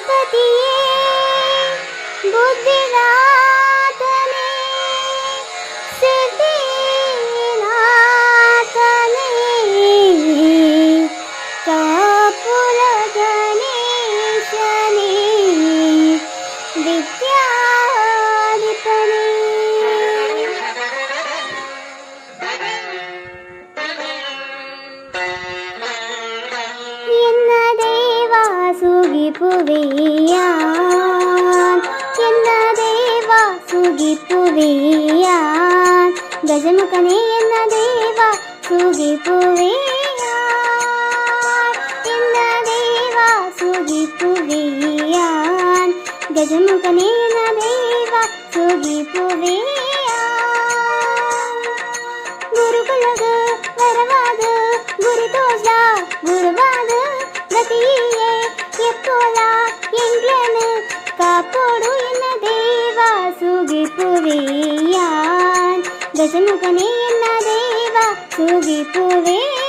ഗണപതിയേ ബുദ്ധിനാഥനേ സിദ്ധിനാഥനേ കർപ്പൂര ഗണേശനേ വിദ്യാധിപനേ എന്ന ദേവാസുഖിപ്പുവീയാൻ എന്ന ദേവാസുഖിപ്പുവീയാൻ ഗജമുഖനേ എന്ന ദേവാസുഖിപ്പുവീയാൻ എന്ന ദേവാസുഖിപ്പുവീയാൻ ഗജമുഖനേ എന്ന ദേവാസുഖിപ്പുവീയാൻ ഗുരുകുലത് വരവാത് ഗുരുദോഷ ഗുരുവാത് ഗതിയെ എപ്പോല എങ്കിലെന്ന് കാപ്പോടു എന്ന ദേവാസുഖിപ്പുവീയാൻ ഗജമുഖനേ എന്ന ദേവാസുഖിപ്പുവീയാൻ